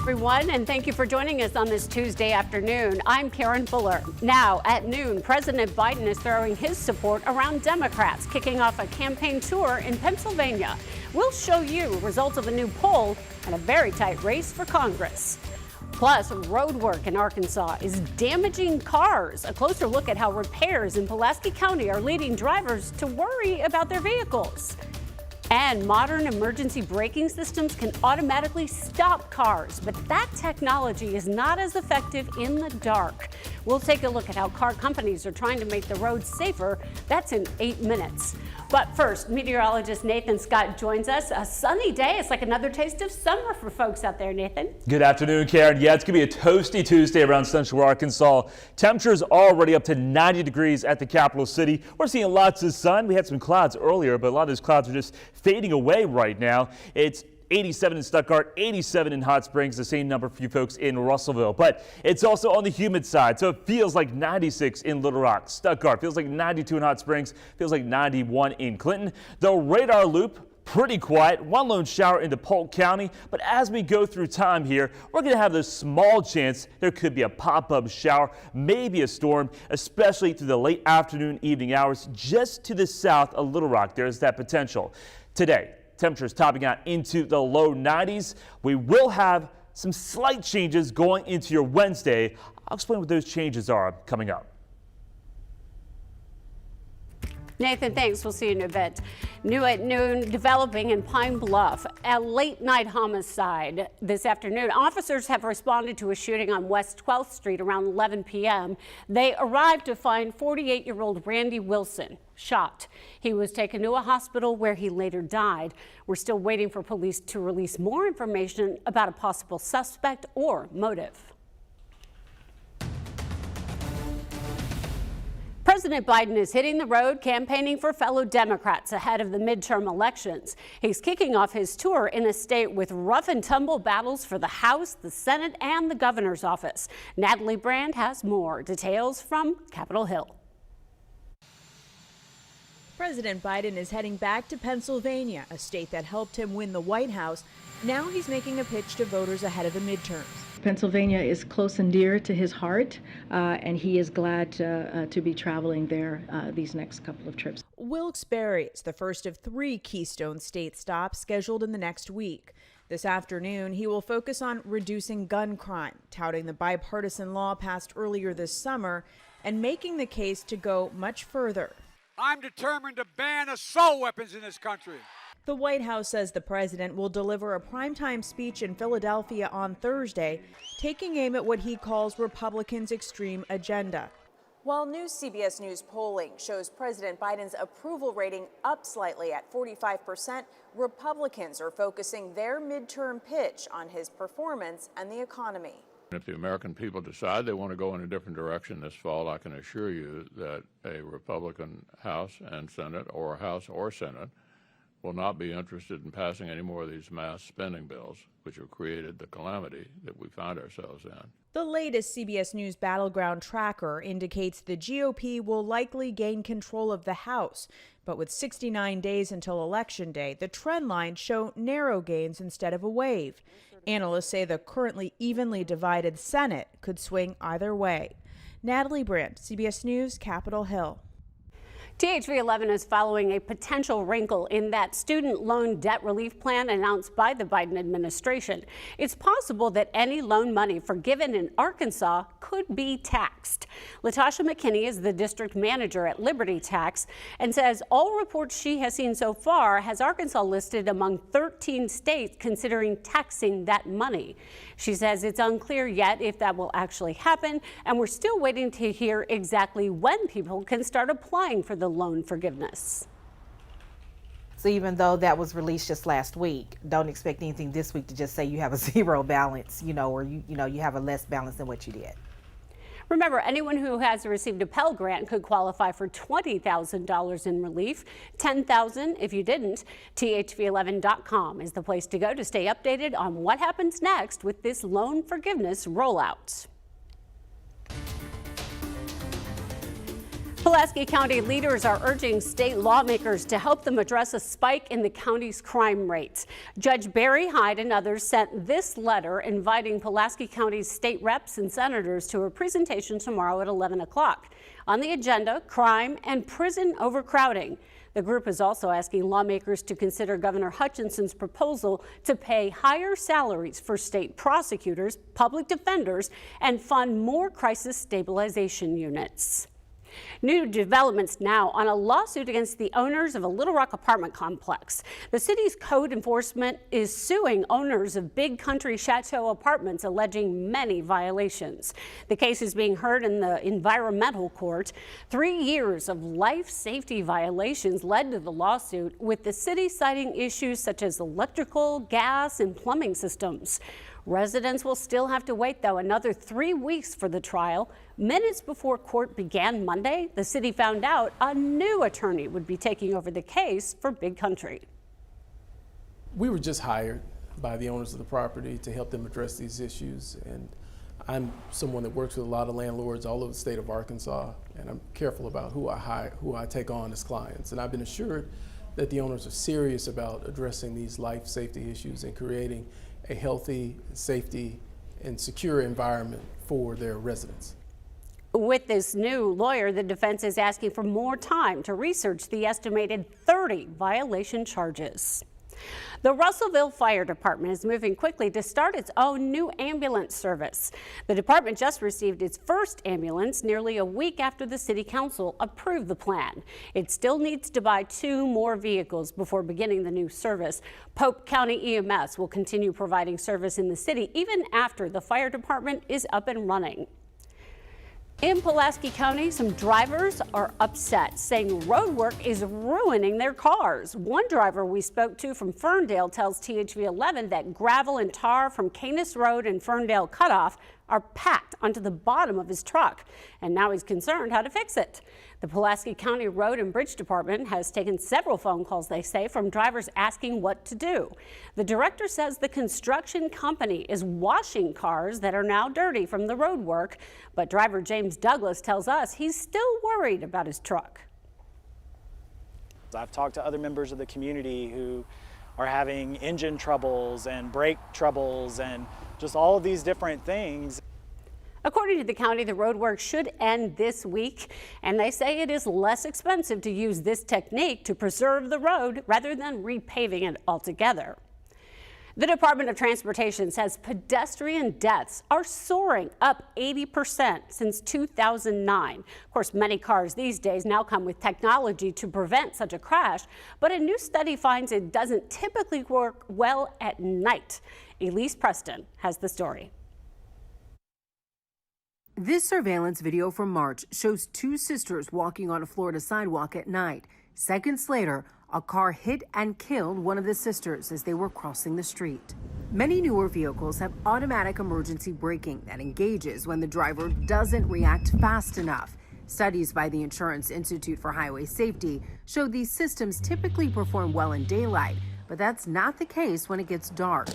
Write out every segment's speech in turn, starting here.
everyone, and thank you for joining us on this Tuesday afternoon. I'm Karen Fuller. Now, at noon, President Biden is throwing his support around Democrats, kicking off a campaign tour in Pennsylvania. We'll show you results of a new poll and a very tight race for Congress. Plus, road work in Arkansas is damaging cars. A closer look at how repairs in Pulaski County are leading drivers to worry about their vehicles. And modern emergency braking systems can automatically stop cars, but that technology is not as effective in the dark. We'll take a look at how car companies are trying to make the roads safer. That's in 8 minutes. But first, meteorologist Nathan Scott joins us. A sunny day. It's like another taste of summer for folks out there, Nathan. Good afternoon, Karen. Yeah, it's going to be a toasty Tuesday around central Arkansas. Temperatures already up to 90 degrees at the capital city. We're seeing lots of sun. We had some clouds earlier, but a lot of those clouds are just fading away right now. It's 87 in Stuttgart, 87 in Hot Springs, the same number for you folks in Russellville. But it's also on the humid side, so it feels like 96 in Little Rock. Stuttgart feels like 92 in Hot Springs, feels like 91 in Clinton. The radar loop, pretty quiet, one lone shower into Polk County. But as we go through time here, we're going to have this small chance there could be a pop-up shower, maybe a storm, especially through the late afternoon, evening hours, just to the south of Little Rock. There's that potential. Today, temperatures topping out into the low 90s. We will have some slight changes going into your Wednesday. I'll explain what those changes are coming up. Nathan, thanks. We'll see you in a bit. New at noon, developing in Pine Bluff. A late-night homicide this afternoon. Officers have responded to a shooting on West 12th Street around 11 p.m. They arrived to find 48-year-old Randy Wilson shot. He was taken to a hospital where he later died. We're still waiting for police to release more information about a possible suspect or motive. President Biden is hitting the road campaigning for fellow Democrats ahead of the midterm elections. He's kicking off his tour in a state with rough and tumble battles for the House, the Senate, and the governor's office. Natalie Brand has more details from Capitol Hill. President Biden is heading back to Pennsylvania, a state that helped him win the White House. Now he's making a pitch to voters ahead of the midterms. Pennsylvania is close and dear to his heart, and he is glad to be traveling there these next couple of trips. Wilkes-Barre is the first of 3 Keystone State stops scheduled in the next week. This afternoon, he will focus on reducing gun crime, touting the bipartisan law passed earlier this summer, and making the case to go much further. I'm determined to ban assault weapons in this country. The White House says the president will deliver a primetime speech in Philadelphia on Thursday, taking aim at what he calls Republicans' extreme agenda. While new CBS News polling shows President Biden's approval rating up slightly at 45%, Republicans are focusing their midterm pitch on his performance and the economy. If the American people decide they want to go in a different direction this fall, I can assure you that a Republican House and Senate, or House or Senate, will not be interested in passing any more of these mass spending bills, which have created the calamity that we find ourselves in. The latest CBS News Battleground tracker indicates the GOP will likely gain control of the House, but with 69 days until Election Day, the trend lines show narrow gains instead of a wave. Analysts say the currently evenly divided Senate could swing either way. Natalie Brandt, CBS News, Capitol Hill. THV 11 is following a potential wrinkle in that student loan debt relief plan announced by the Biden administration. It's possible that any loan money forgiven in Arkansas could be taxed. Latasha McKinney is the district manager at Liberty Tax and says all reports she has seen so far has Arkansas listed among 13 states considering taxing that money. She says it's unclear yet if that will actually happen, and we're still waiting to hear exactly when people can start applying for the loan forgiveness. So even though that was released just last week, don't expect anything this week to just say you have a zero balance, or you have a less balance than what you did. Remember, anyone who has received a Pell Grant could qualify for $20,000 in relief, $10,000 if you didn't. THV11.com is the place to go to stay updated on what happens next with this loan forgiveness rollout. Pulaski County leaders are urging state lawmakers to help them address a spike in the county's crime rates. Judge Barry Hyde and others sent this letter inviting Pulaski County's state reps and senators to a presentation tomorrow at 11 o'clock. On the agenda, crime and prison overcrowding. The group is also asking lawmakers to consider Governor Hutchinson's proposal to pay higher salaries for state prosecutors, public defenders, and fund more crisis stabilization units. New developments now on a lawsuit against the owners of a Little Rock apartment complex. The city's code enforcement is suing owners of Big Country Chateau apartments, alleging many violations. The case is being heard in the environmental court. 3 years of life safety violations led to the lawsuit, with the city citing issues such as electrical, gas, and plumbing systems. Residents will still have to wait, though, another 3 weeks for the trial. Minutes before court began Monday, the city found out a new attorney would be taking over the case for Big Country. We were just hired by the owners of the property to help them address these issues. And I'm someone that works with a lot of landlords all over the state of Arkansas, and I'm careful about who I hire, who I take on as clients. And I've been assured that the owners are serious about addressing these life safety issues and creating a healthy, safety, and secure environment for their residents. With this new lawyer, the defense is asking for more time to research the estimated 30 violation charges. The Russellville Fire Department is moving quickly to start its own new ambulance service. The department just received its first ambulance nearly a week after the city council approved the plan. It still needs to buy 2 more vehicles before beginning the new service. Pope County EMS will continue providing service in the city even after the fire department is up and running. In Pulaski County, some drivers are upset, saying road work is ruining their cars. One driver we spoke to from Ferndale tells THV 11 that gravel and tar from Canis Road and Ferndale Cutoff are packed onto the bottom of his truck, and now he's concerned how to fix it. The Pulaski County Road and Bridge Department has taken several phone calls, they say, from drivers asking what to do. The director says the construction company is washing cars that are now dirty from the road work, but driver James Douglas tells us he's still worried about his truck. I've talked to other members of the community who are having engine troubles and brake troubles and just all of these different things. According to the county, the road work should end this week, and they say it is less expensive to use this technique to preserve the road rather than repaving it altogether. The Department of Transportation says pedestrian deaths are soaring, up 80% since 2009. Of course, many cars these days now come with technology to prevent such a crash, but a new study finds it doesn't typically work well at night. Elise Preston has the story. This surveillance video from March shows 2 sisters walking on a Florida sidewalk at night. Seconds later, a car hit and killed one of the sisters as they were crossing the street. Many newer vehicles have automatic emergency braking that engages when the driver doesn't react fast enough. Studies by the Insurance Institute for Highway Safety show these systems typically perform well in daylight, but that's not the case when it gets dark.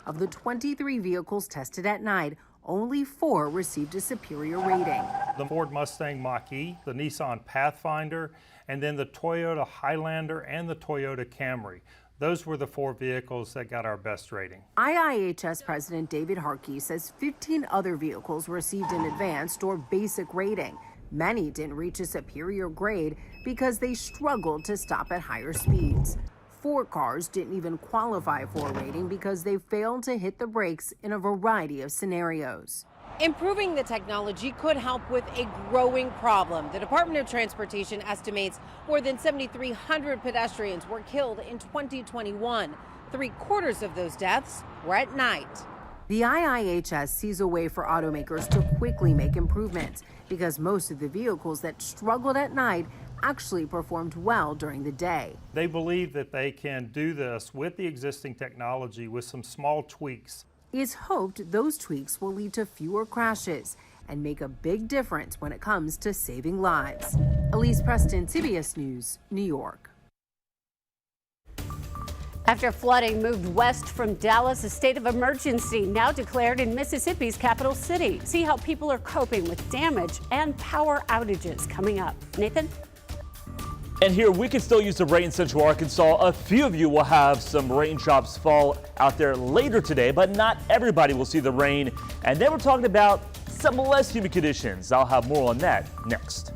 Of the 23 vehicles tested at night, only 4 received a superior rating. The Ford Mustang Mach-E, the Nissan Pathfinder, and then the Toyota Highlander and the Toyota Camry. Those were the 4 vehicles that got our best rating. IIHS President David Harkey says 15 other vehicles received an advanced or basic rating. Many didn't reach a superior grade because they struggled to stop at higher speeds. 4 cars didn't even qualify for a rating because they failed to hit the brakes in a variety of scenarios. Improving the technology could help with a growing problem. The Department of Transportation estimates more than 7,300 pedestrians were killed in 2021. 3/4 of those deaths were at night. The IIHS sees a way for automakers to quickly make improvements because most of the vehicles that struggled at night actually performed well during the day. They believe that they can do this with the existing technology with some small tweaks. It's hoped those tweaks will lead to fewer crashes and make a big difference when it comes to saving lives. Elise Preston, CBS News, New York. After flooding moved west from Dallas, a state of emergency now declared in Mississippi's capital city. See how people are coping with damage and power outages coming up. Nathan? And here we can still use the rain in Central Arkansas. A few of you will have some raindrops fall out there later today, but not everybody will see the rain. And then we're talking about some less humid conditions. I'll have more on that next.